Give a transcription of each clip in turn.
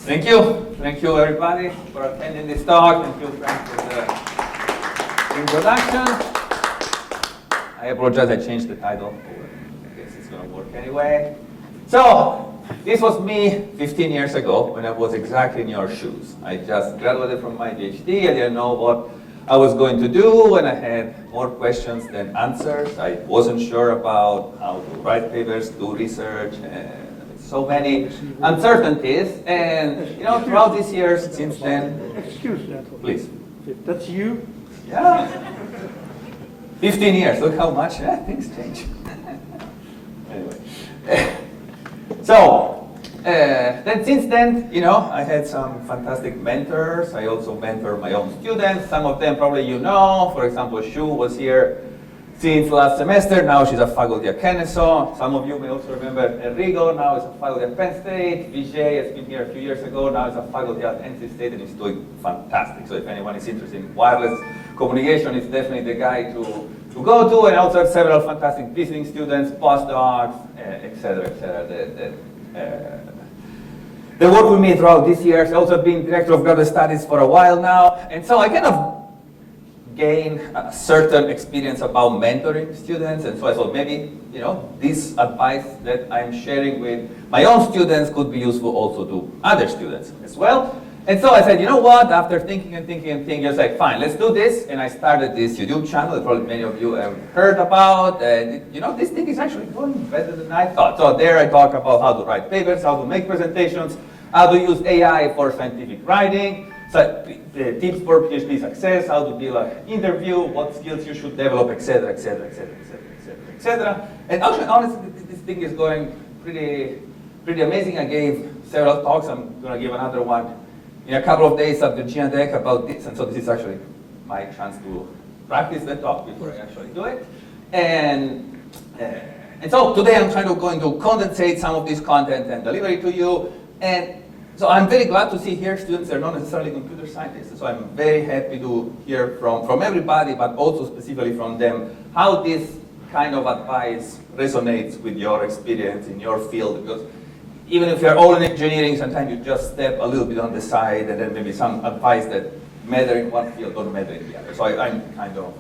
Thank you. Thank you, everybody, for attending this talk. Thank you, Frank, for the introduction. I apologize, I changed the title. I guess it's going to work anyway. So, this was me 15 years ago when I was exactly in your shoes. I just graduated from my PhD. I didn't know what I was going to do, and I had more questions than answers. I wasn't sure about how to write papers, do research, and so many uncertainties. And throughout these years since then. Excuse that. Please. That's you? Yeah. 15 years. Look how much things change. Anyway. So. Then since then, I had some fantastic mentors. I also mentor my own students. Some of them probably For example, Shu was here since last semester. Now she's a faculty at Kennesaw. Some of you may also remember Enrico. Now he's a faculty at Penn State. Vijay has been here a few years ago. Now he's a faculty at NC State and he's doing fantastic. So if anyone is interested in wireless communication, it's definitely the guy to go to. And I also have several fantastic visiting students, postdocs, et cetera, et cetera. They work with me throughout these years. I've also been director of graduate studies for a while now. And so I kind of gain a certain experience about mentoring students. And so I thought maybe, this advice that I'm sharing with my own students could be useful also to other students as well. And so I said, you know what, after thinking, I was like, fine, let's do this. And I started this YouTube channel that probably many of you have heard about. And this thing is actually going better than I thought. So there I talk about how to write papers, how to make presentations, how to use AI for scientific writing, so, tips for PhD success, how to do an interview, what skills you should develop, etc., etc., etc., etc., etc. And actually, honestly, this thing is going pretty amazing. I gave several talks. I'm going to give another one in a couple of days at the Virginia Tech about this, and so this is actually my chance to practice the talk before I actually do it. And so today I'm going to condensate some of this content and deliver it to you. And so I'm very glad to see here students that are not necessarily computer scientists. So I'm very happy to hear from everybody, but also specifically from them, how this kind of advice resonates with your experience in your field. Because even if you're all in engineering, sometimes you just step a little bit on the side, and then maybe some advice that matter in one field don't matter in the other. So I'm kind of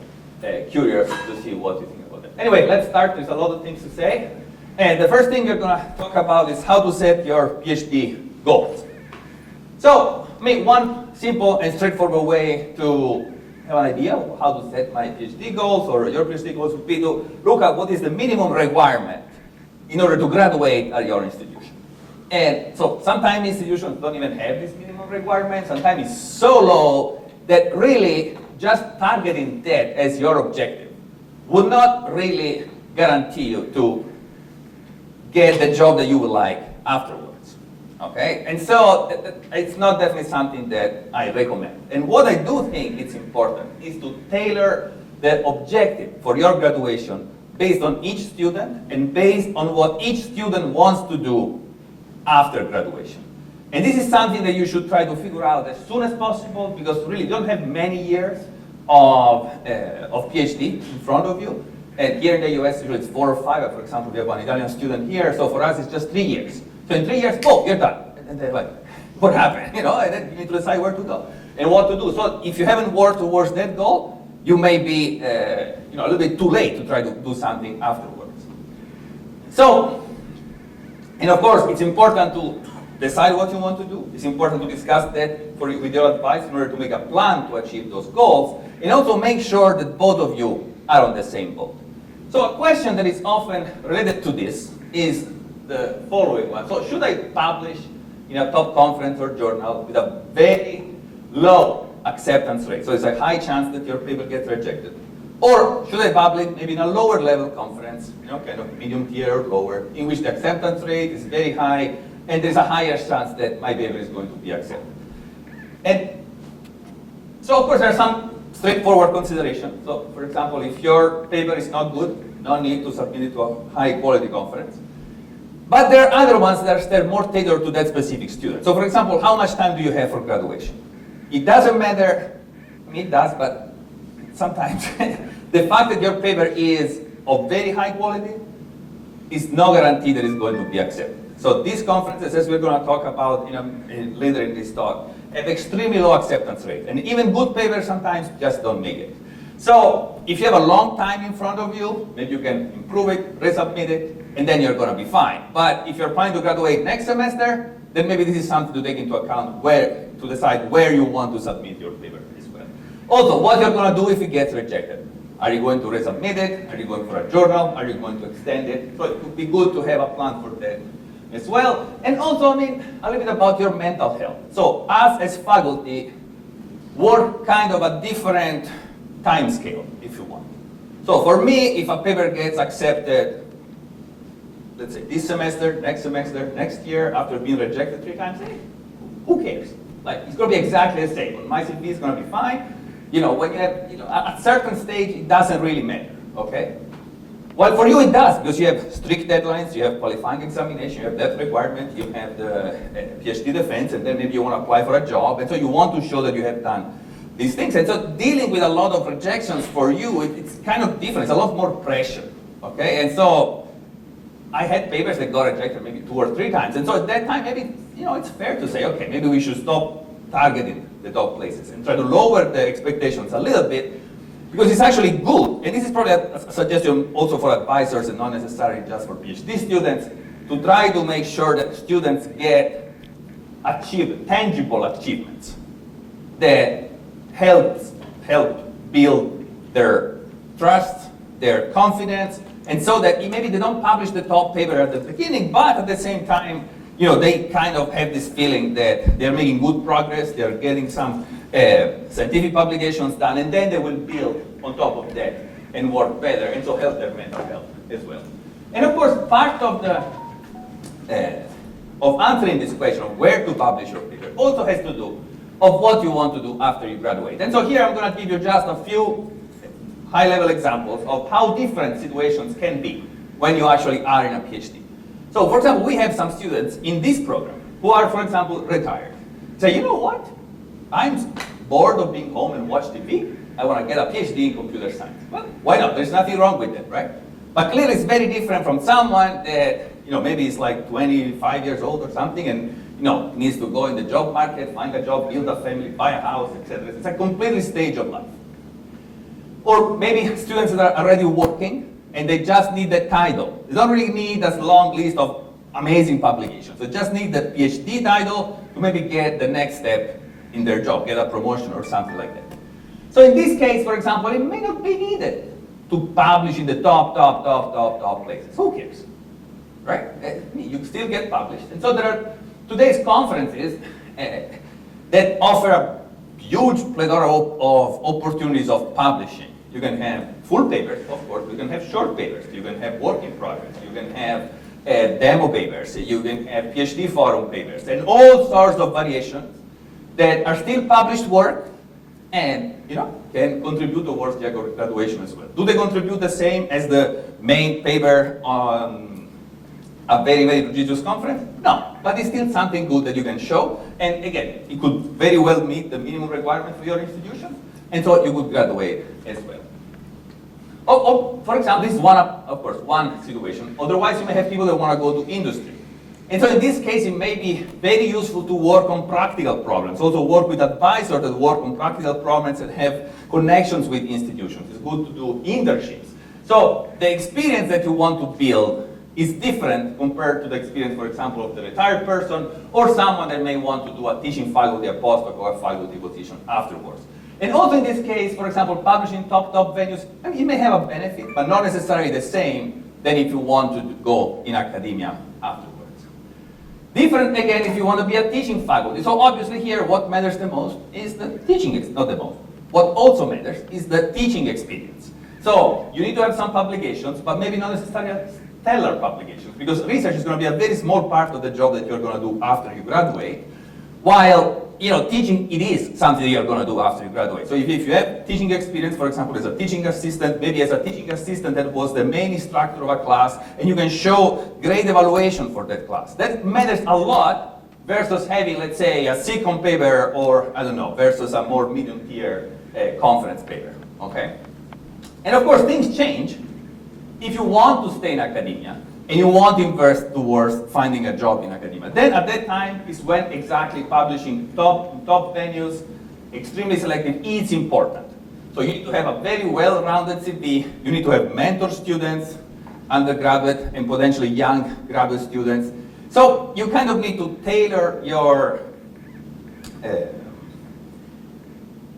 curious to see what you think about that. Anyway, let's start. There's a lot of things to say. And the first thing we're going to talk about is how to set your PhD goals. So, one simple and straightforward way to have an idea of how to set my PhD goals or your PhD goals would be to look at what is the minimum requirement in order to graduate at your institution. And so sometimes institutions don't even have this minimum requirement. Sometimes it's so low that really just targeting that as your objective would not really guarantee you to get the job that you would like afterwards. Okay? And so it's not definitely something that I recommend. And what I do think it's important is to tailor the objective for your graduation based on each student and based on what each student wants to do after graduation. And this is something that you should try to figure out as soon as possible, because really you don't have many years of PhD in front of you. And here in the US, usually it's 4 or 5. For example, we have one Italian student here, so for us it's just 3 years. So in 3 years, you're done. And they're like, what happened? And then you need to decide where to go and what to do. So if you haven't worked towards that goal, you may be a little bit too late to try to do something afterwards. So, and of course, it's important to decide what you want to do. It's important to discuss that with your advice in order to make a plan to achieve those goals, and also make sure that both of you are on the same boat. So a question that is often related to this is the following one. So should I publish in a top conference or journal with a very low acceptance rate? So it's a high chance that your paper gets rejected. Or should I publish maybe in a lower level conference, kind of medium tier or lower, in which the acceptance rate is very high and there's a higher chance that my paper is going to be accepted. And so of course there are some straightforward considerations. So for example, if your paper is not good, no need to submit it to a high quality conference. But there are other ones that are more tailored to that specific student. So for example, how much time do you have for graduation? It doesn't matter, it does, but sometimes the fact that your paper is of very high quality is no guarantee that it's going to be accepted. So these conferences, as we're going to talk about later in this talk, have extremely low acceptance rate. And even good papers sometimes just don't make it. So if you have a long time in front of you, maybe you can improve it, resubmit it, and then you're going to be fine. But if you're planning to graduate next semester, then maybe this is something to take into account to decide where you want to submit your paper as well. Also, what you're going to do if it gets rejected. Are you going to resubmit it? Are you going for a journal? Are you going to extend it? So it would be good to have a plan for that as well. And also, a little bit about your mental health. So us as faculty work kind of a different time scale, if you want. So for me, if a paper gets accepted, let's say this semester, next year, after being rejected 3 times, hey, who cares? Like, it's going to be exactly the same. My CV is going to be fine. When you have, at a certain stage, it doesn't really matter, okay? Well, for you it does, because you have strict deadlines, you have qualifying examination, you have that requirement, you have the PhD defense, and then maybe you want to apply for a job, and so you want to show that you have done these things. And so dealing with a lot of rejections for you, it's kind of different. It's a lot more pressure, okay? And so I had papers that got rejected maybe 2 or 3 times, and so at that time, maybe, it's fair to say, okay, maybe we should stop targeting the top places and try to lower the expectations a little bit, because it's actually good. And this is probably a suggestion also for advisors and not necessarily just for PhD students, to try to make sure that students get tangible achievements that help build their trust, their confidence, and so that maybe they don't publish the top paper at the beginning, but at the same time, they kind of have this feeling that they're making good progress, they're getting some scientific publications done, and then they will build on top of that and work better, and so help their mental health as well. And of course, part of answering this question of where to publish your paper also has to do of what you want to do after you graduate. And so here I'm going to give you just a few high-level examples of how different situations can be when you actually are in a PhD. So, for example, we have some students in this program who are, for example, retired. Say, you know what? I'm bored of being home and watch TV. I want to get a PhD in computer science. Well, why not? There's nothing wrong with that, right? But clearly it's very different from someone that, maybe is like 25 years old or something and, needs to go in the job market, find a job, build a family, buy a house, etc. It's a completely stage of life. Or maybe students that are already working and they just need the title. They don't really need a long list of amazing publications. They just need the PhD title to maybe get the next step in their job, get a promotion or something like that. So in this case, for example, it may not be needed to publish in the top places. Who cares, right? You still get published. And so there are today's conferences that offer a huge plethora of opportunities of publishing. You can have full papers, of course. You can have short papers. You can have work in progress. You can have demo papers. You can have PhD forum papers, and all sorts of variations that are still published work and can contribute towards their graduation as well. Do they contribute the same as the main paper on a very, very prestigious conference? No, but it's still something good that you can show. And again, it could very well meet the minimum requirement for your institution, and so you could graduate as well. For example, this is one situation. Otherwise, you may have people that want to go to industry. And so in this case, it may be very useful to work on practical problems. Also work with advisors that work on practical problems and have connections with institutions. It's good to do internships. So the experience that you want to build is different compared to the experience, for example, of the retired person or someone that may want to do a teaching faculty, a postdoc, or a faculty position afterwards. And also in this case, for example, publishing top venues, it may have a benefit, but not necessarily the same than if you want to go in academia afterwards. Different, again, if you want to be a teaching faculty. So obviously here, what matters the most is the teaching, not the most. What also matters is the teaching experience. So you need to have some publications, but maybe not necessarily stellar publications, because research is going to be a very small part of the job that you're going to do after you graduate, while teaching, it is something that you're going to do after you graduate. So if you have teaching experience, for example, as a teaching assistant, maybe as a teaching assistant that was the main instructor of a class, and you can show great evaluation for that class. That matters a lot versus having, let's say, a SICOM paper or, I don't know, versus a more medium tier conference paper, okay? And of course, things change if you want to stay in academia and you want to invest towards finding a job in academia. Then at that time is when exactly publishing top venues, extremely selective, is important. So you need to have a very well-rounded CV, you need to have mentor students, undergraduate and potentially young graduate students. So you kind of need to tailor your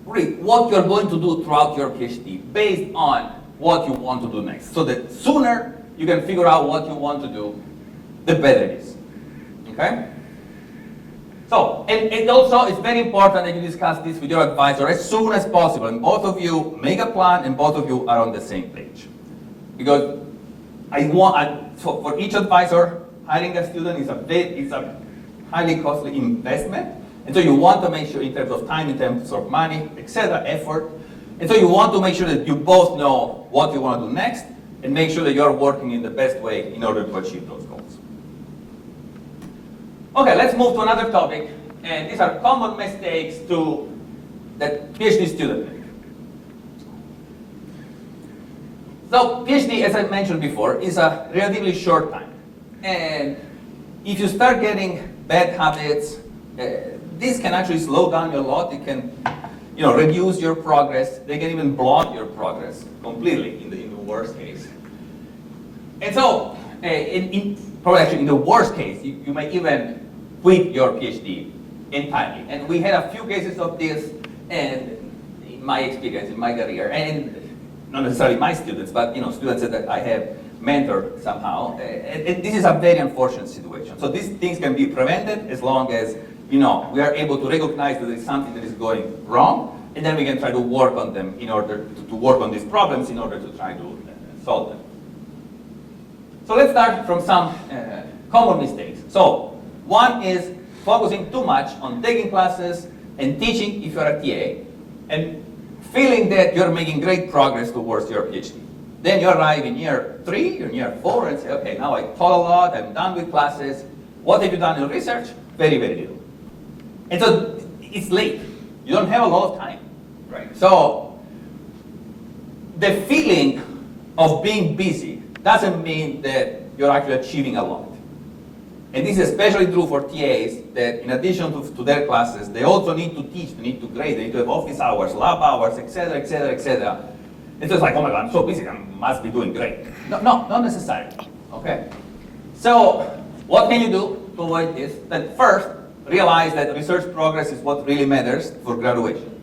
what you're going to do throughout your PhD based on what you want to do next. So the sooner you can figure out what you want to do, the better it is. Okay? So, and also it's very important that you discuss this with your advisor as soon as possible, and both of you make a plan and both of you are on the same page. Because so for each advisor, hiring a student is a highly costly investment. And so you want to make sure in terms of time, in terms of money, etc., effort. And so you want to make sure that you both know what you want to do next and make sure that you're working in the best way in order to achieve those goals. Okay, let's move to another topic. And these are common mistakes that PhD students make. So PhD, as I mentioned before, is a relatively short time. And if you start getting bad habits, this can actually slow down your lot. It can, reduce your progress. They can even block your progress completely in the worst case. And so, probably actually in the worst case, you may even quit your PhD entirely. And we had a few cases of this, and in my experience, in my career, and not necessarily my students, but students that I have mentored somehow. And this is a very unfortunate situation. So these things can be prevented as long as we are able to recognize that there is something that is going wrong, and then we can try to work on them in order to work on these problems in order to try to solve them. So let's start from some common mistakes. So one is focusing too much on taking classes and teaching if you're a TA, and feeling that you're making great progress towards your PhD. Then you arrive in year 3 or year 4 and say, okay, now I taught a lot, I'm done with classes. What have you done in research? Very, very little. And so it's late. You don't have a lot of time, right? So the feeling of being busy doesn't mean that you're actually achieving a lot. And this is especially true for TAs that in addition to their classes, they also need to teach, they need to grade, they need to have office hours, lab hours, etc., etc., etc. And so it's like, oh my God, I'm so busy, I must be doing great. No, not necessarily, okay? So what can you do to avoid this? Then first, realize that research progress is what really matters for graduation.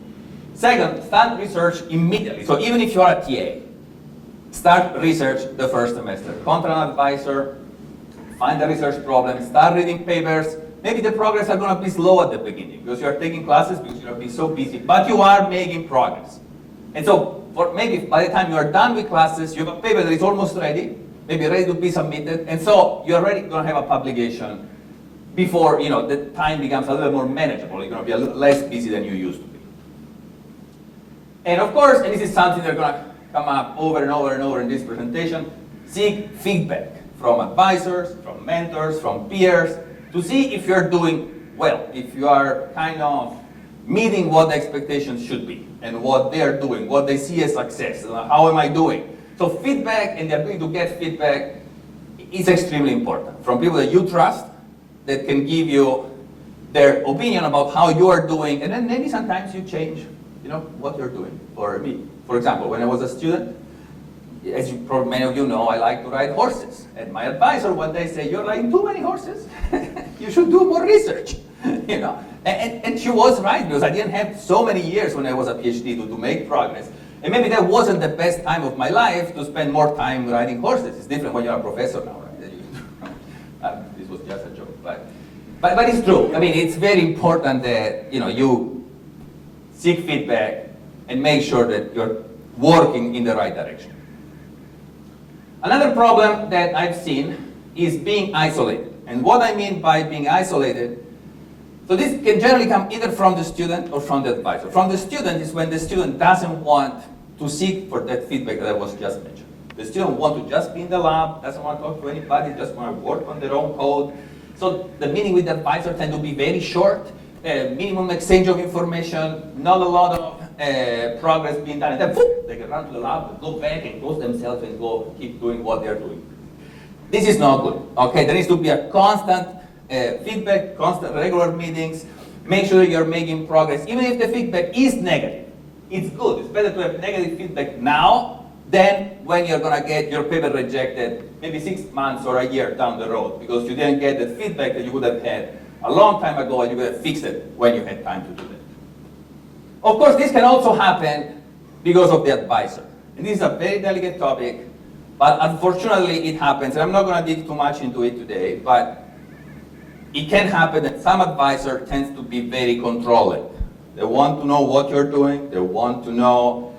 Second, start research immediately. So even if you are a TA, start research the first semester. Contact an advisor, find the research problem, start reading papers. Maybe the progress are going to be slow at the beginning because you are taking classes, because you're going to be so busy, but you are making progress. And so maybe by the time you are done with classes, you have a paper that is almost ready, maybe ready to be submitted, and so you're already going to have a publication before the time becomes a little more manageable. You're going to be a little less busy than you used to be. And of course, and this is something that's going to come up over and over and over in this presentation, seek feedback from advisors, from mentors, from peers, to see if you're doing well, if you are kind of meeting what the expectations should be, and what they are doing, what they see as success, how am I doing? So feedback and the ability to get feedback is extremely important from people that you trust, that can give you their opinion about how you are doing, and then maybe sometimes you change, what you're doing. For me, for example, when I was a student, as many of you know, I like to ride horses. And my advisor one day said, "You're riding too many horses. You should do more research." And she was right, because I didn't have so many years when I was a PhD to make progress. And maybe that wasn't the best time of my life to spend more time riding horses. It's different when you're a professor now, right? This was just a joke, but it's true. I mean, it's very important that you seek feedback and make sure that you're working in the right direction. Another problem that I've seen is being isolated. And what I mean by being isolated, so this can generally come either from the student or from the advisor. From the student is when the student doesn't want to seek for that feedback that I was just mentioned. The student wants to just be in the lab, doesn't want to talk to anybody, just want to work on their own code. So the meeting with the advisor tend to be very short, minimum exchange of information, not a lot of progress being done, and then they can run to the lab, go back and close themselves and go keep doing what they're doing. This is not good, okay? There needs to be a constant feedback, constant regular meetings. Make sure you're making progress. Even if the feedback is negative, it's good. It's better to have negative feedback now than when you're gonna get your paper rejected maybe 6 months or a year down the road because you didn't get the feedback that you would have had a long time ago and you could have fixed it when you had time to do that. Of course, this can also happen because of the advisor. And this is a very delicate topic, but unfortunately it happens. And I'm not gonna dig too much into it today, but it can happen that some advisor tends to be very controlling. They want to know what you're doing. They want to know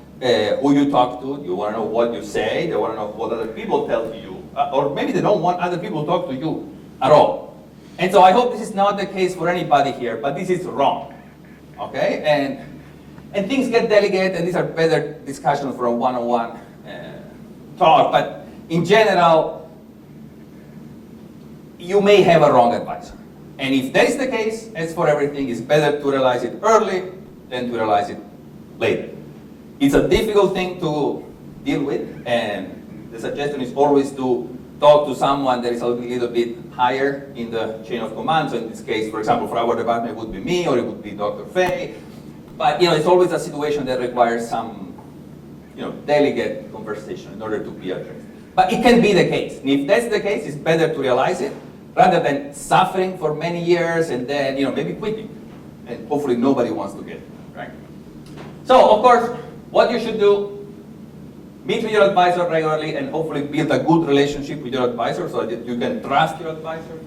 who you talk to. You want to know what you say. They want to know what other people tell to you. Or maybe they don't want other people to talk to you at all. And so I hope this is not the case for anybody here, but this is wrong. Okay? And things get delicate, and these are better discussions for a one-on-one talk. But in general, you may have a wrong advisor. And if that is the case, as for everything, it's better to realize it early than to realize it later. It's a difficult thing to deal with, and the suggestion is always to talk to someone that is a little bit higher in the chain of command. So in this case, for example, for our department, it would be me or it would be Dr. Fay. But it's always a situation that requires some delicate conversation in order to be addressed. But it can be the case. And if that's the case, it's better to realize it rather than suffering for many years and then maybe quitting. And hopefully nobody wants to get it, right? So of course, what you should do, meet with your advisor regularly and hopefully build a good relationship with your advisor so that you can trust your advisor.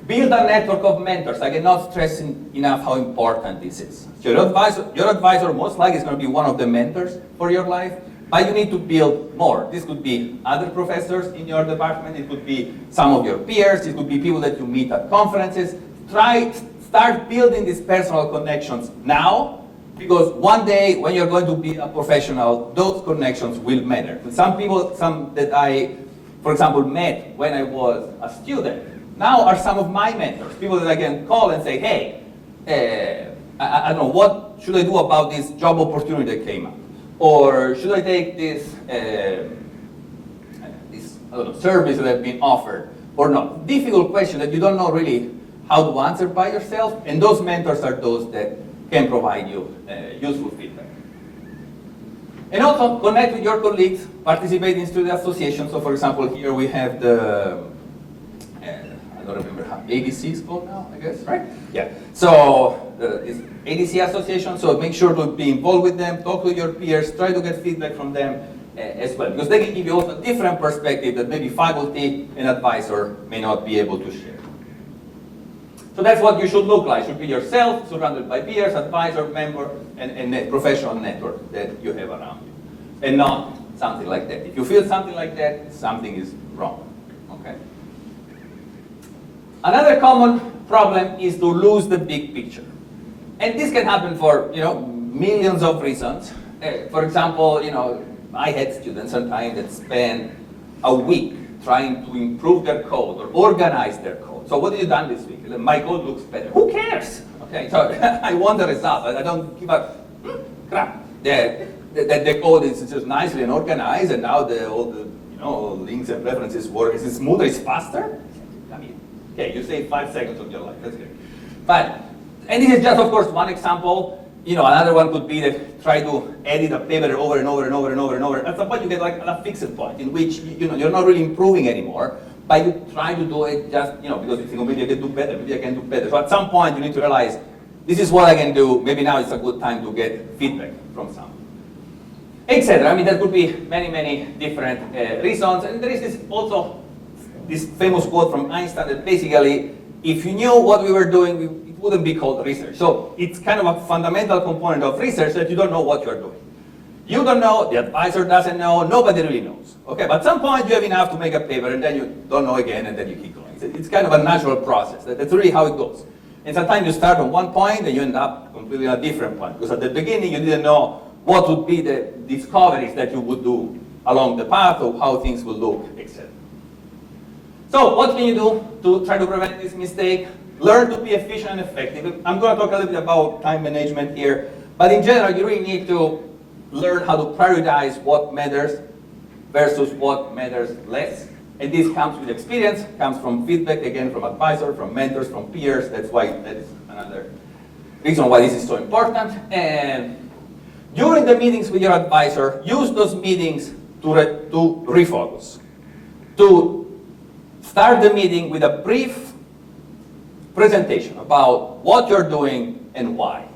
Build a network of mentors. I cannot stress enough how important this is. So your advisor most likely is going to be one of the mentors for your life, but you need to build more. This could be other professors in your department. It could be some of your peers. It could be people that you meet at conferences. Start building these personal connections now, because one day when you're going to be a professional, those connections will matter. Some that I, for example, met when I was a student, now are some of my mentors, people that I can call and say, hey, I don't know, what should I do about this job opportunity that came up? Or should I take this service that I've been offered or not? Difficult question that you don't know really how to answer by yourself, and those mentors are those that can provide you useful feedback. And also connect with your colleagues, participate in student associations. So for example, here we have the, I don't remember how ADC is called now, I guess, right? Yeah. So it's ADC association, so make sure to be involved with them, talk to your peers, try to get feedback from them as well, because they can give you also a different perspective that maybe faculty and advisor may not be able to share. So that's what you should look like. Should be yourself, surrounded by peers, advisor, member, and a professional network that you have around you. And not something like that. If you feel something like that, something is wrong. Okay? Another common problem is to lose the big picture. And this can happen for millions of reasons. For example, I had students sometimes that spend a week trying to improve their code or organize their code. So what have you done this week? My code looks better. Who cares? Okay, so I want the result. I don't give a crap. The code is just nicely and organized, and now all the links and references work. Is it smoother? It's faster? I mean, okay, you save 5 seconds of your life. That's good. And this is just, of course, one example. Another one could be that try to edit a paper over and over and over and over and over. At some point, you get like a fixed point in which you're not really improving anymore, but you try to do it just because you think, oh, maybe I can do better. Maybe I can do better. So at some point, you need to realize this is what I can do. Maybe now it's a good time to get feedback from someone, etc. I mean, there could be many, many different reasons. And there is this famous quote from Einstein that basically, if you knew what we were doing, it wouldn't be called research. So it's kind of a fundamental component of research that you don't know what you're doing. You don't know, the advisor doesn't know, nobody really knows. Okay, but at some point you have enough to make a paper and then you don't know again and then you keep going. It's kind of a natural process. That's really how it goes. And sometimes you start on one point and you end up completely on a different point. Because at the beginning you didn't know what would be the discoveries that you would do along the path of how things will look, etc. So what can you do to try to prevent this mistake? Learn to be efficient and effective. I'm going to talk a little bit about time management here. But in general, you really need to learn how to prioritize what matters versus what matters less. And this comes with experience, comes from feedback, again, from advisors, from mentors, from peers. That's why that is another reason why this is so important. And during the meetings with your advisor, use those meetings to refocus. To start the meeting with a brief presentation about what you're doing and why.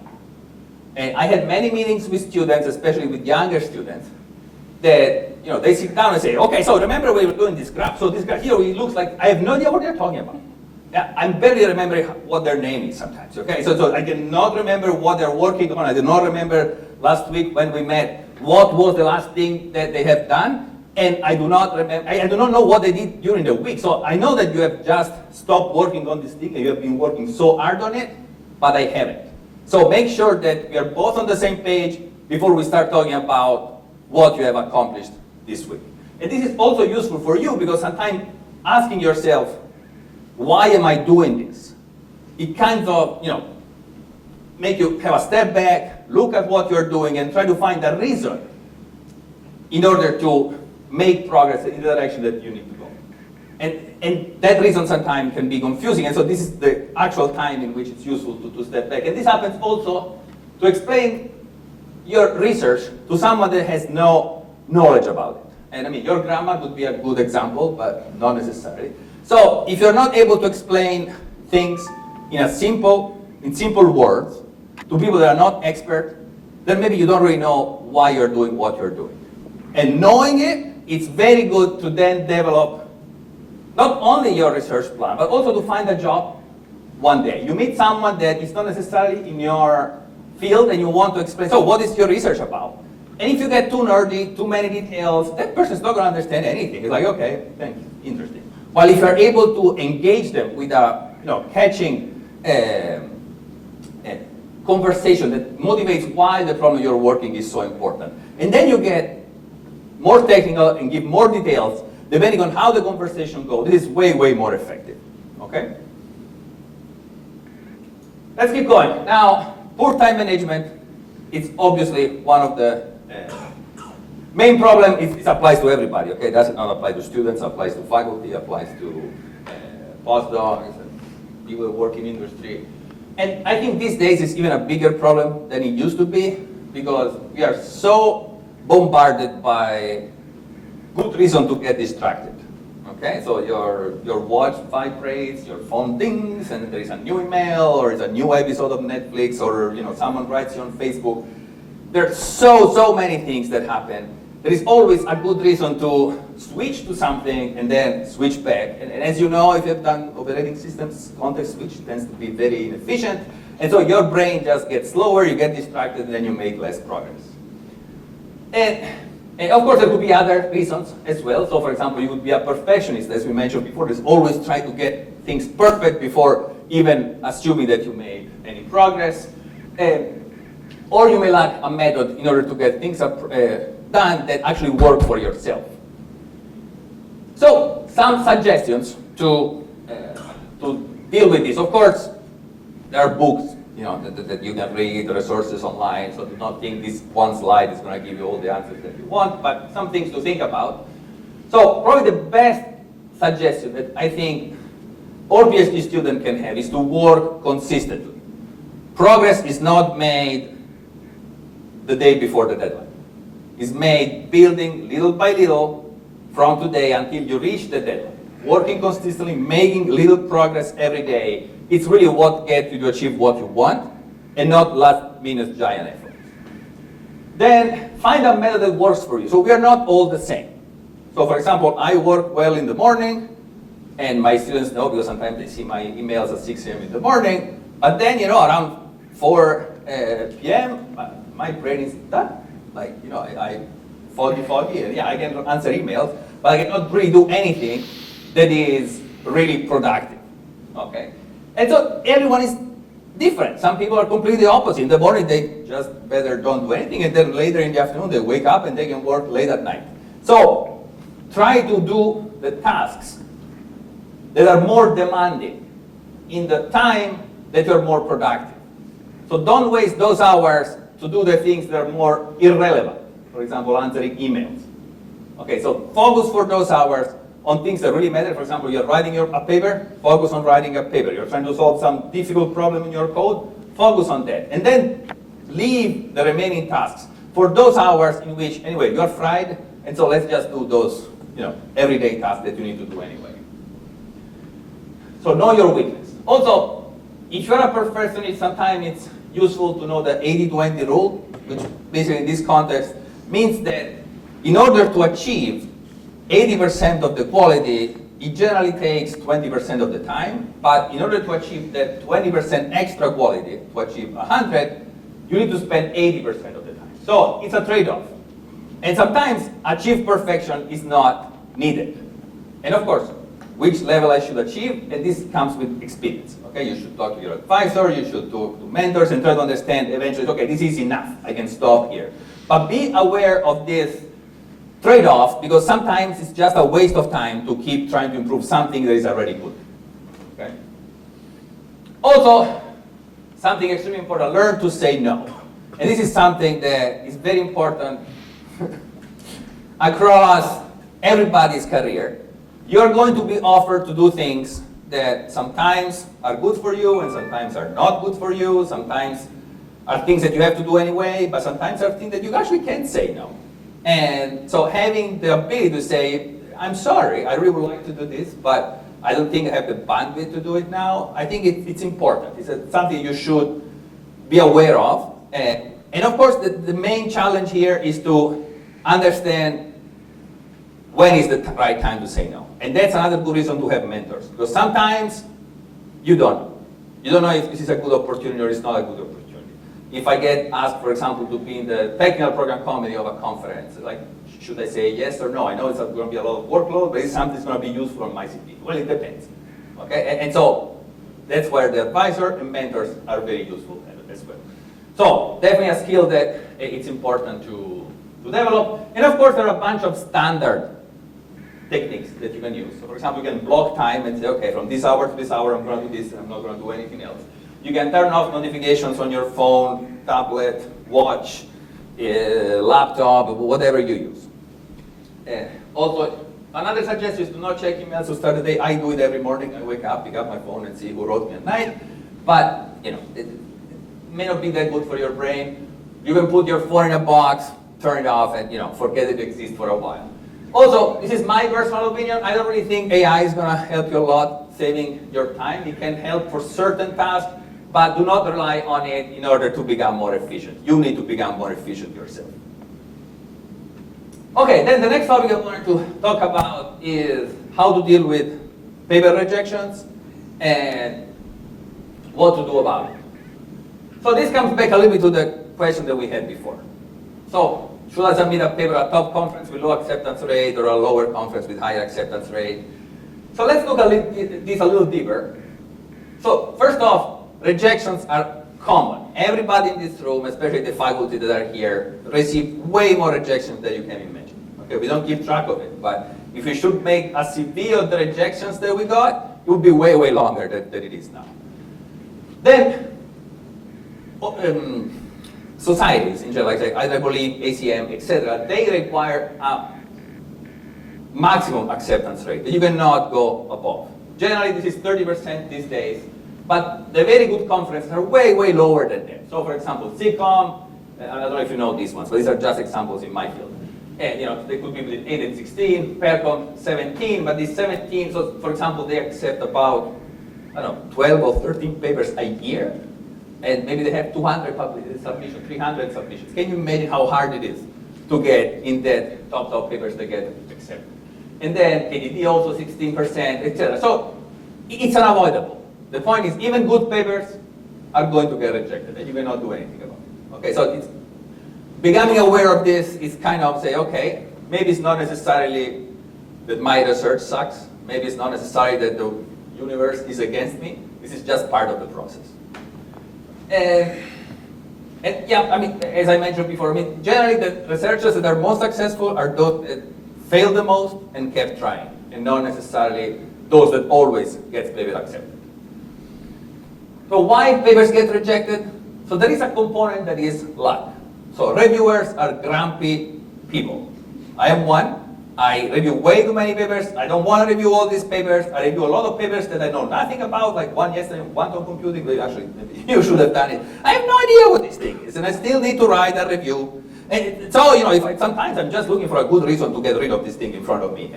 And I had many meetings with students, especially with younger students, that they sit down and say, okay, so remember we were doing this graph. So this graph here, it looks like I have no idea what they're talking about. I'm barely remembering what their name is sometimes, okay? So I cannot remember what they're working on. I do not remember last week when we met, what was the last thing that they have done. And I do not remember, I do not know what they did during the week. So I know that you have just stopped working on this thing and you have been working so hard on it, but I haven't. So make sure that we are both on the same page before we start talking about what you have accomplished this week. And this is also useful for you because sometimes asking yourself, why am I doing this? It kind of, make you have a step back, look at what you're doing and try to find a reason in order to make progress in the direction that you need to go. And that reason sometimes can be confusing, and so this is the actual time in which it's useful to step back. And this happens also to explain your research to someone that has no knowledge about it. And I mean, your grandma would be a good example, but not necessarily. So if you're not able to explain things in simple words to people that are not expert, then maybe you don't really know why you're doing what you're doing. And knowing it, it's very good to then develop not only your research plan, but also to find a job one day. You meet someone that is not necessarily in your field and you want to explain, so what is your research about? And if you get too nerdy, too many details, that person's not going to understand anything. It's like, okay, thanks, interesting. While if you're able to engage them with a catching conversation that motivates why the problem you're working is so important, and then you get more technical and give more details, depending on how the conversation goes, this is way, way more effective, okay? Let's keep going. Now, poor time management is obviously one of the main problems. It applies to everybody, okay? It does not apply to students, it applies to faculty, it applies to postdocs, and people who work in industry. And I think these days it's even a bigger problem than it used to be because we are so bombarded by good reason to get distracted. Okay, so your watch vibrates, your phone dings, and there is a new email or it's a new episode of Netflix, or someone writes you on Facebook. There's so many things that happen. There is always a good reason to switch to something and then switch back. And as you know, if you've done operating systems, context switch tends to be very inefficient. And so your brain just gets slower, you get distracted, and then you make less progress. And of course, there could be other reasons as well. So for example, you would be a perfectionist, as we mentioned before. There's always trying to get things perfect before even assuming that you made any progress. Or you may lack a method in order to get things done that actually work for yourself. So some suggestions to deal with this. Of course, there are books that you can read, resources online, so do not think this one slide is going to give you all the answers that you want, but some things to think about. So probably the best suggestion that I think all PhD students can have is to work consistently. Progress is not made the day before the deadline. It's made building little by little from today until you reach the deadline. Working consistently, making little progress every day, it's really what gets you to achieve what you want, and not last-minute giant efforts. Then find a method that works for you. So we are not all the same. So for example, I work well in the morning, and my students know because sometimes they see my emails at 6 a.m. in the morning, but then around 4 p.m., my brain is done. Like, I foggy, and I can answer emails, but I cannot really do anything that is really productive, okay? And so everyone is different. Some people are completely opposite. In the morning, they just better don't do anything, and then later in the afternoon, they wake up and they can work late at night. So try to do the tasks that are more demanding in the time that you're more productive. So don't waste those hours to do the things that are more irrelevant. For example, answering emails. Okay, so focus for those hours on things that really matter. For example, you're writing a paper, focus on writing a paper. You're trying to solve some difficult problem in your code, focus on that. And then leave the remaining tasks for those hours in which, anyway, you're fried, and so let's just do those, everyday tasks that you need to do anyway. So know your weakness. Also, if you're a perfectionist, sometimes it's useful to know the 80-20 rule, which basically in this context means that in order to achieve 80% of the quality, it generally takes 20% of the time, but in order to achieve that 20% extra quality, to achieve 100, you need to spend 80% of the time. So it's a trade-off. And sometimes achieve perfection is not needed. And of course, which level I should achieve, and this comes with experience. Okay, you should talk to your advisor, you should talk to mentors and try to understand eventually, okay, this is enough, I can stop here. But be aware of this trade-off, because sometimes it's just a waste of time to keep trying to improve something that is already good. Okay? Also, something extremely important, learn to say no. And this is something that is very important across everybody's career. You're going to be offered to do things that sometimes are good for you and sometimes are not good for you. Sometimes are things that you have to do anyway, but sometimes are things that you actually can't say no. And so having the ability to say, I'm sorry, I really would like to do this, but I don't think I have the bandwidth to do it now, I think it's important. It's something you should be aware of. And of course, the main challenge here is to understand when is the right time to say no. And that's another good reason to have mentors. Because sometimes you don't know. You don't know if this is a good opportunity or it's not a good opportunity. If I get asked, for example, to be in the technical program committee of a conference, like, should I say yes or no? I know it's going to be a lot of workload, but it's something that's going to be useful on my CV. Well, it depends. Okay, and so that's where the advisor and mentors are very useful as well. So definitely a skill that it's important to develop. And of course, there are a bunch of standard techniques that you can use. So for example, you can block time and say, okay, from this hour to this hour, I'm going to do this, and I'm not going to do anything else. You can turn off notifications on your phone, tablet, watch, laptop, whatever you use. Also, another suggestion is to not check emails to start the day. I do it every morning. I wake up, pick up my phone, and see who wrote me at night. But it may not be that good for your brain. You can put your phone in a box, turn it off, and forget it exists for a while. Also, this is my personal opinion. I don't really think AI is going to help you a lot saving your time. It can help for certain tasks, but do not rely on it in order to become more efficient. You need to become more efficient yourself. Okay, then the next topic I'm going to talk about is how to deal with paper rejections and what to do about it. So this comes back a little bit to the question that we had before. So, should I submit a paper at top conference with low acceptance rate or a lower conference with higher acceptance rate? So let's look at this a little deeper. So first off, rejections are common. Everybody in this room, especially the faculty that are here, receive way more rejections than you can imagine. Okay, we don't keep track of it, but if we should make a CV of the rejections that we got, it would be way, way longer than it is now. Then, societies in general, like IEEE, ACM, etc., they require a maximum acceptance rate that you cannot go above. Generally, this is 30% these days, but the very good conferences are way, way lower than that. So, for example, CCOM, I don't know if you know these ones, but these are just examples in my field. And they could be between 8 and 16, PERCOM 17, but these 17, so for example, they accept about, 12 or 13 papers a year. And maybe they have 200 submissions, 300 submissions. Can you imagine how hard it is to get in that top papers that get accepted? And then KDD also 16%, etc. So it's unavoidable. The point is, even good papers are going to get rejected, and you cannot do anything about it. Okay, so it's becoming aware of this is kind of say, okay, maybe it's not necessarily that my research sucks. Maybe it's not necessarily that the universe is against me. This is just part of the process. And yeah, as I mentioned before, generally the researchers that are most successful are those that failed the most and kept trying, and not necessarily those that always get paper accepted. So why papers get rejected? So there is a component that is luck. So reviewers are grumpy people. I am one. I review way too many papers. I don't want to review all these papers. I review a lot of papers that I know nothing about, like one yesterday, quantum computing, but actually, you should have done it. I have no idea what this thing is, and I still need to write a review. And so, you know, sometimes I'm just looking for a good reason to get rid of this thing in front of me.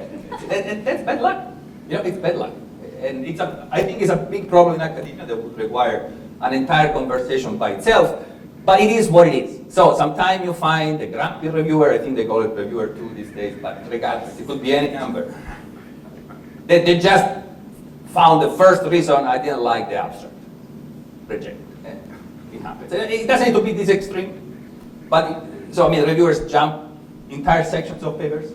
And that's bad luck. You know, it's bad luck. And I think it's a big problem in academia that would require an entire conversation by itself. But it is what it is. So sometimes you find a grumpy reviewer, I think they call it reviewer 2 these days, but regardless, it could be any number. They just found the first reason I didn't like the abstract. Reject. It happens. It doesn't need to be this extreme. But, so I mean, reviewers jump entire sections of papers.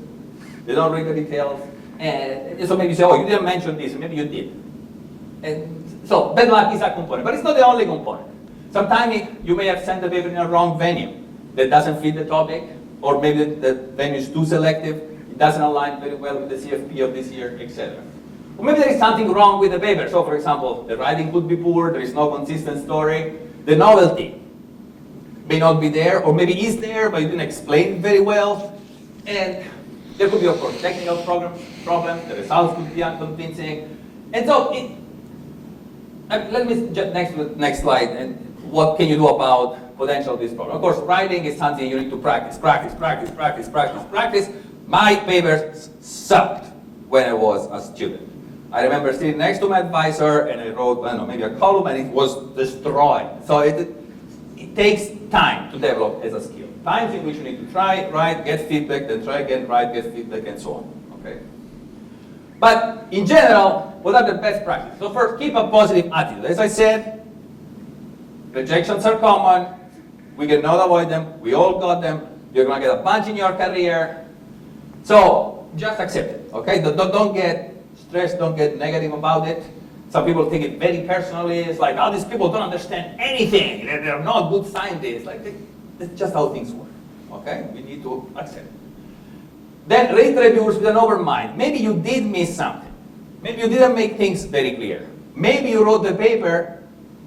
They don't read the details. And so maybe you say, oh, you didn't mention this, maybe you did. And so bad luck is a component, but it's not the only component. Sometimes you may have sent the paper in a wrong venue that doesn't fit the topic, or maybe the venue is too selective, it doesn't align very well with the CFP of this year, etc. Or maybe there is something wrong with the paper. So for example, the writing could be poor, there is no consistent story, the novelty may not be there, or maybe is there, but you didn't explain it very well. And there could be, of course, technical problems, the results could be unconvincing. And so, let me jump next slide, and what can you do about potential of this problem? Of course, writing is something you need to practice. My papers sucked when I was a student. I remember sitting next to my advisor, and I wrote, I don't know, maybe a column, and it was destroyed. So it takes time to develop as a skill. Times in which you need to try, write, get feedback, then try again, write, get feedback, and so on. Okay. But in general, what are the best practices? So first, keep a positive attitude. As I said, rejections are common. We cannot avoid them. We all got them. You're going to get a bunch in your career. So just accept it. Okay. Don't get stressed. Don't get negative about it. Some people take it very personally. It's like, oh, these people don't understand anything. They're not good scientists. Like, that's just how things work. Okay. We need to accept it. Then read reviewers with an open mind. Maybe you did miss something. Maybe you didn't make things very clear. Maybe you wrote the paper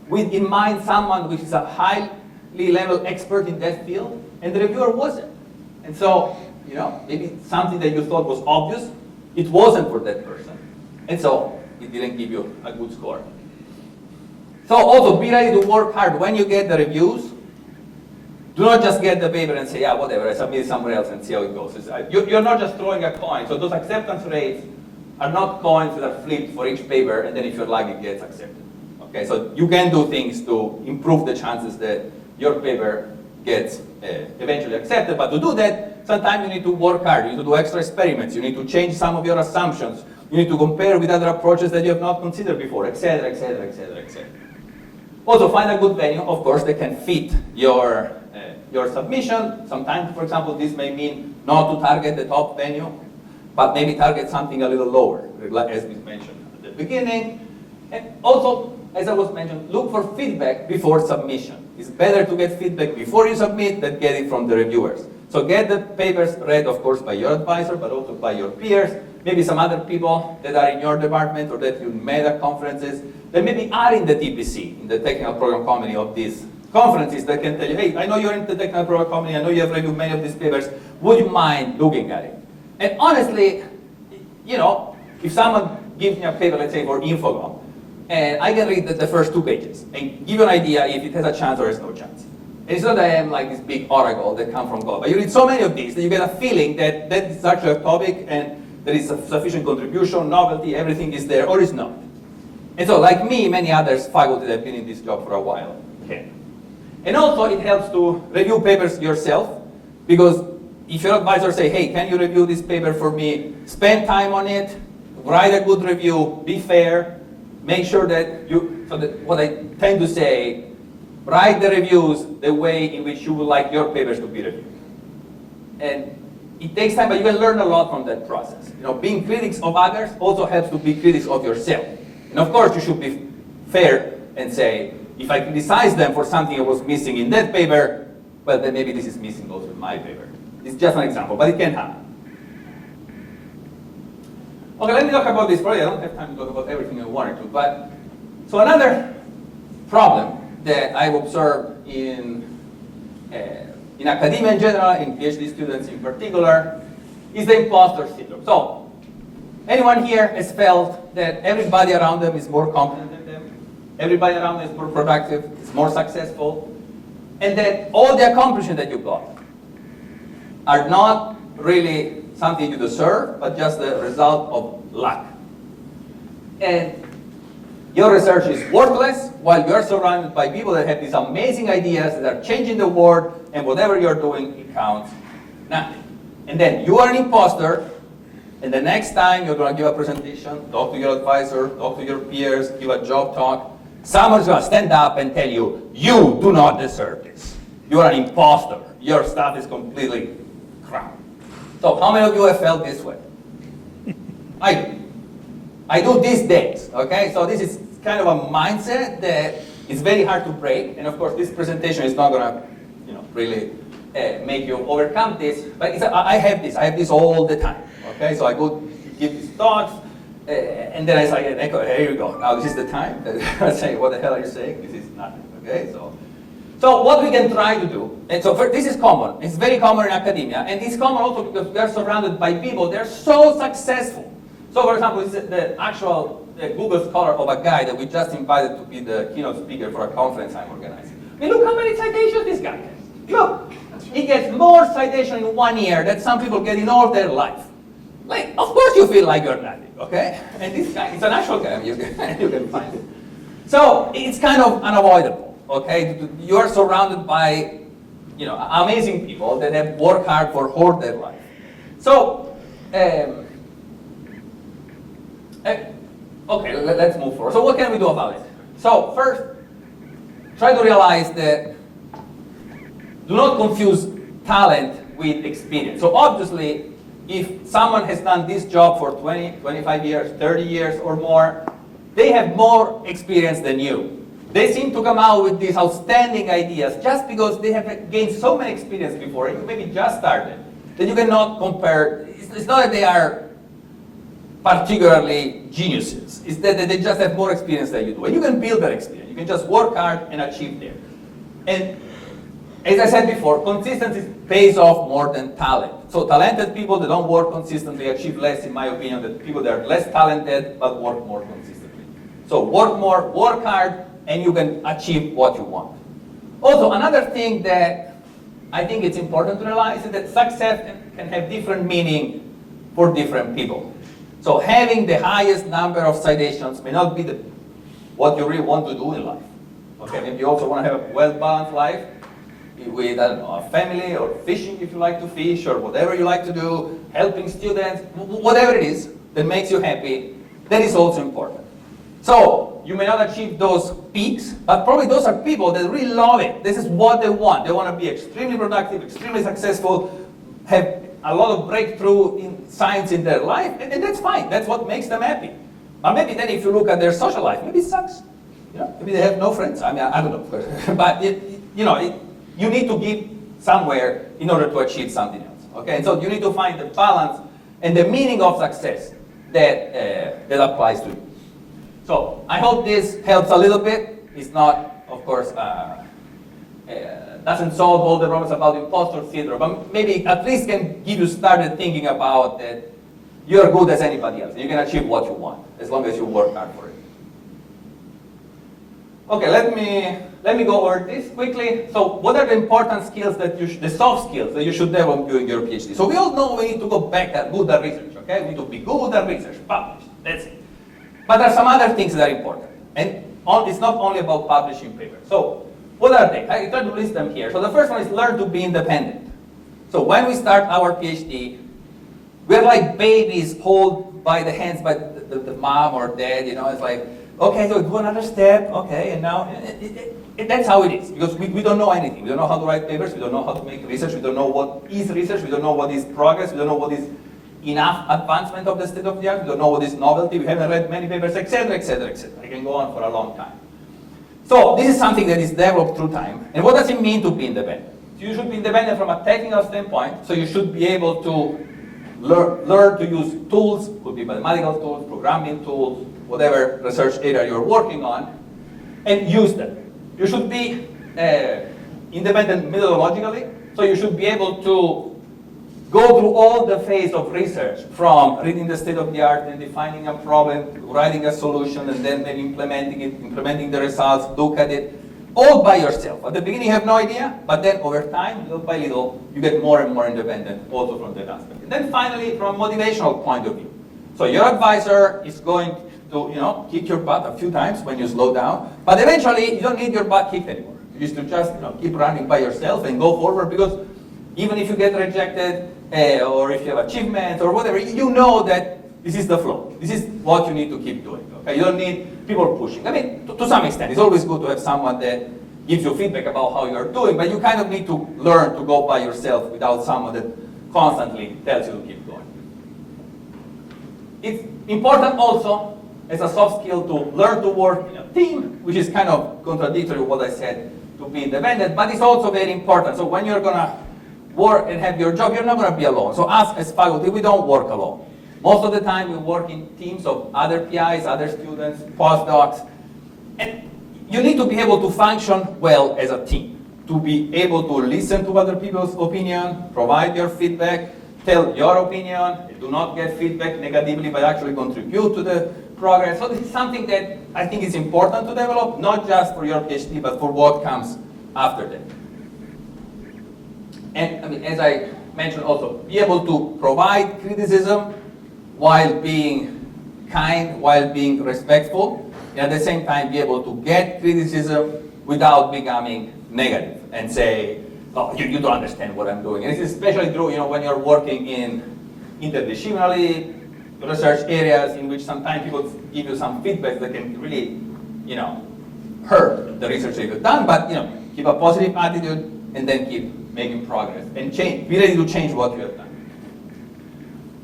with in mind someone which is a highly level expert in that field, and the reviewer wasn't. And so, you know, maybe something that you thought was obvious, it wasn't for that person. And so, it didn't give you a good score. So also, be ready to work hard. When you get the reviews, do not just get the paper and say, yeah, whatever, I submit it somewhere else and see how it goes. You're not just throwing a coin. So those acceptance rates are not coins that are flipped for each paper, and then if you're lucky, it gets accepted. Okay, so you can do things to improve the chances that your paper gets eventually accepted. But to do that, sometimes you need to work hard. You need to do extra experiments. You need to change some of your assumptions. You need to compare with other approaches that you have not considered before, etc., etc., etc., etc. Also, find a good venue, of course, that can fit your submission. Sometimes, for example, this may mean not to target the top venue, but maybe target something a little lower, as we mentioned at the beginning. And also, as I was mentioned, look for feedback before submission. It's better to get feedback before you submit than get it from the reviewers. So get the papers read, of course, by your advisor, but also by your peers, maybe some other people that are in your department or that you met at conferences, that maybe are in the TPC, in the technical program committee of these conferences, that can tell you, hey, I know you're in the technical program committee, I know you have reviewed many of these papers, would you mind looking at it? And honestly, you know, if someone gives me a paper, let's say for Infocom, and I can read the first 2 pages and give you an idea if it has a chance or has no chance. And it's not that I am like this big oracle that comes from God, but you read so many of these that you get a feeling that that is actually a topic and there is sufficient contribution, novelty, everything is there, or is not. And so, like me, many others faculty that have been in this job for a while can. And also, it helps to review papers yourself, because if your advisor say, hey, can you review this paper for me? Spend time on it, write a good review, be fair, make sure that you, so that what I tend to say, write the reviews the way in which you would like your papers to be reviewed. And it takes time, but you can learn a lot from that process. You know, being critics of others also helps to be critics of yourself. And of course, you should be fair and say, if I criticize them for something that was missing in that paper, well, then maybe this is missing also in my paper. It's just an example, but it can happen. Okay, let me talk about this. Probably I don't have time to talk about everything I wanted to, but so another problem that I've observed in academia in general, in PhD students in particular, is the impostor syndrome. So, anyone here has felt that everybody around them is more competent than them, everybody around them is more productive, is more successful, and that all the accomplishments that you got are not really something you deserve, but just the result of luck. And your research is worthless while you're surrounded by people that have these amazing ideas that are changing the world, and whatever you're doing, it counts nothing. And then you are an imposter, and the next time you're going to give a presentation, talk to your advisor, talk to your peers, give a job talk, someone's going to stand up and tell you, you do not deserve this. You are an imposter. Your stuff is completely crap. So how many of you have felt this way? I do. I do these days, okay? So this is kind of a mindset that is very hard to break. And of course, this presentation is not going to, really make you overcome this. But I have this all the time, okay? So I go give these talks, and then I say, here you go. Now this is the time that I say, what the hell are you saying? This is nothing, okay? So what we can try to do, and so this is common. It's very common in academia, and it's common also because we are surrounded by people. They're so successful. So for example, this is the actual Google Scholar of a guy that we just invited to be the keynote speaker for a conference I'm organizing. I mean, look how many citations this guy has. Look, he gets more citations in 1 year than some people get in all their life. Like, of course you feel like you're nothing, okay? And this guy, it's an actual guy, you can find it. So it's kind of unavoidable, okay? You are surrounded by, amazing people that have worked hard for all their life. So, okay, let's move forward. So what can we do about it? So first, try to realize that do not confuse talent with experience. So obviously, if someone has done this job for 20, 25 years, 30 years or more, they have more experience than you. They seem to come out with these outstanding ideas just because they have gained so many experience before, and you maybe just started, that you cannot compare. It's not that they are particularly geniuses. It's that they just have more experience than you do. And you can build that experience. You can just work hard and achieve there. And as I said before, consistency pays off more than talent. So talented people that don't work consistently achieve less, in my opinion, than people that are less talented but work more consistently. So work more, work hard, and you can achieve what you want. Also, another thing that I think it's important to realize is that success can have different meaning for different people. So having the highest number of citations may not be what you really want to do in life. Okay, maybe you also want to have a well-balanced life with, I don't know, a family or fishing if you like to fish or whatever you like to do, helping students, whatever it is that makes you happy, that is also important. So you may not achieve those peaks, but probably those are people that really love it. This is what they want. They want to be extremely productive, extremely successful, have a lot of breakthrough in science in their life, and that's fine. That's what makes them happy. But maybe then if you look at their social life, maybe it sucks. Maybe they have no friends. I mean, I don't know. But you need to give somewhere in order to achieve something else. Okay, and so you need to find the balance and the meaning of success that applies to you. So I hope this helps a little bit. It's not, of course, doesn't solve all the problems about impostor syndrome, but maybe at least can give you started thinking about that you're good as anybody else. You can achieve what you want as long as you work hard for it. Okay, let me go over this quickly. So what are the important skills that the soft skills that you should develop during your PhD? So we all know we need to go back and do the research, okay? We need to be good at research, publish, that's it. But there are some other things that are important. And it's not only about publishing papers. So what are they? I try to list them here. So the first one is learn to be independent. So when we start our PhD, we're like babies held by the hands by the mom or dad, it's like, okay, so do another step, okay, and now, that's how it is, because we don't know anything. We don't know how to write papers, we don't know how to make research, we don't know what is research, we don't know what is progress, we don't know what is enough advancement of the state of the art, we don't know what is novelty, we haven't read many papers, etc., etc., etc. I can go on for a long time. So this is something that is developed through time. And what does it mean to be independent? So you should be independent from a technical standpoint, so you should be able to learn to use tools, could be mathematical tools, programming tools, whatever research area you're working on, and use them. You should be independent methodologically, so you should be able to go through all the phase of research, from reading the state of the art and defining a problem, writing a solution, and then maybe implementing it, implementing the results, look at it, all by yourself. At the beginning you have no idea, but then over time, little by little, you get more and more independent also from that aspect. And then finally, from a motivational point of view. So your advisor is going to, kick your butt a few times when you slow down, but eventually you don't need your butt kicked anymore. You used to just keep running by yourself and go forward, because even if you get rejected or if you have achievements or whatever, you know that this is the flow. This is what you need to keep doing. Okay? You don't need people pushing. I mean, to some extent, it's always good to have someone that gives you feedback about how you're doing, but you kind of need to learn to go by yourself without someone that constantly tells you to keep going. It's important also as a soft skill to learn to work in a team, which is kind of contradictory to what I said to be independent, but it's also very important. So when you're going to work and have your job, you're not going to be alone. So us as faculty, we don't work alone. Most of the time we work in teams of other PIs, other students, postdocs, and you need to be able to function well as a team, to be able to listen to other people's opinion, provide your feedback, tell your opinion, do not get feedback negatively, but actually contribute to the progress. So this is something that I think is important to develop, not just for your PhD, but for what comes after that. And I mean, as I mentioned also, be able to provide criticism while being kind, while being respectful, and at the same time be able to get criticism without becoming negative and say, oh, you don't understand what I'm doing. And this is especially true, when you're working in interdisciplinary research areas in which sometimes people give you some feedback that can really, hurt the research that you've done, but, keep a positive attitude and then keep making progress and change. Be ready to change what you have done.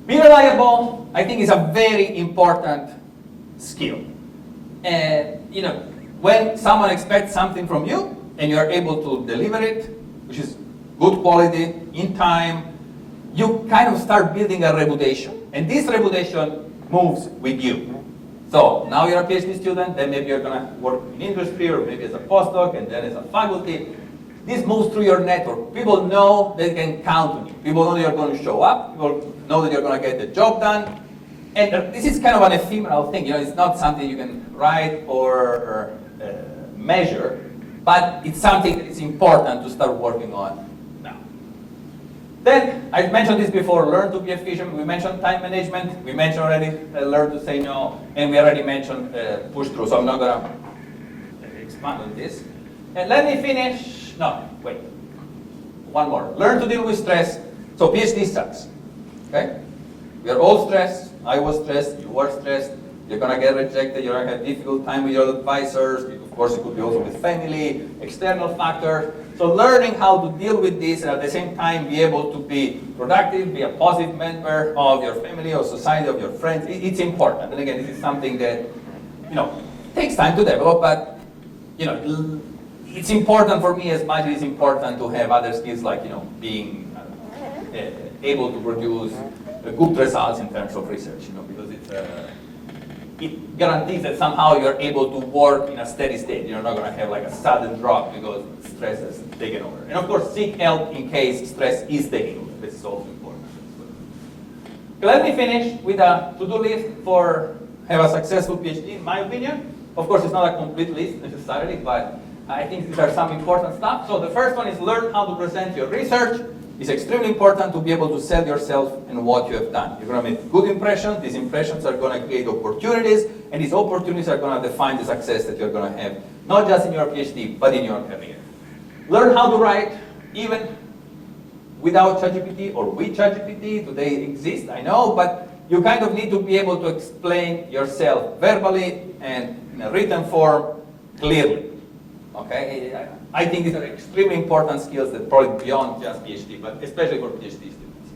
Be reliable, I think, is a very important skill. And, when someone expects something from you and you're able to deliver it, which is good quality, in time, you kind of start building a reputation. And this reputation moves with you. So now you're a PhD student, then maybe you're going to work in industry, or maybe as a postdoc, and then as a faculty. This moves through your network. People know they can count on you. People know you're going to show up. People know that you're going to get the job done. And this is kind of an ephemeral thing. It's not something you can write or measure, but it's something that is important to start working on now. Then, I mentioned this before, learn to be efficient. We mentioned time management. We mentioned already learn to say no. And we already mentioned push through. So I'm not going to expand on this. And let me finish. No, wait. One more. Learn to deal with stress. So PhD sucks. Okay? We are all stressed. I was stressed. You were stressed. You're going to get rejected. You're going to have difficult time with your advisors. Of course, it could be also with family, external factors. So learning how to deal with this and at the same time be able to be productive, be a positive member of your family or society, of your friends, it's important. And again, this is something that, takes time to develop, but, it's important for me as much as it's important to have other skills like, being able to produce good results in terms of research, because it guarantees that somehow you're able to work in a steady state. You're not going to have like a sudden drop because stress has taken over. And of course, seek help in case stress is taking over. This is also important. Okay, let me finish with a to-do list for have a successful PhD, in my opinion. Of course, it's not a complete list necessarily, but I think these are some important stuff. So the first one is learn how to present your research. It's extremely important to be able to sell yourself and what you have done. You're going to make good impressions. These impressions are going to create opportunities, and these opportunities are going to define the success that you're going to have, not just in your PhD, but in your career. Learn how to write, even without ChatGPT or with ChatGPT. Today exists, I know, but you kind of need to be able to explain yourself verbally and in a written form clearly. Okay, I think these are extremely important skills that probably beyond just PhD, but especially for PhD students.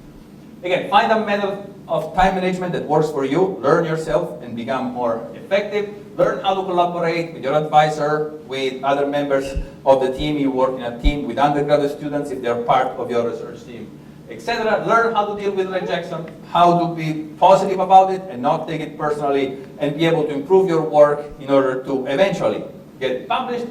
Again, find a method of time management that works for you. Learn yourself and become more effective. Learn how to collaborate with your advisor, with other members of the team. You work in a team with undergraduate students if they're part of your research team, etc. Learn how to deal with rejection, how to be positive about it and not take it personally, and be able to improve your work in order to eventually get published.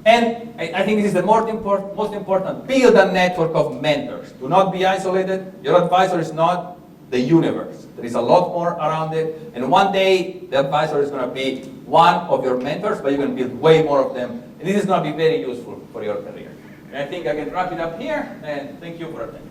And I think this is the most important. Build a network of mentors. Do not be isolated. Your advisor is not the universe. There is a lot more around it. And one day, the advisor is going to be one of your mentors, but you're going to build way more of them. And this is going to be very useful for your career. And I think I can wrap it up here, and thank you for attending.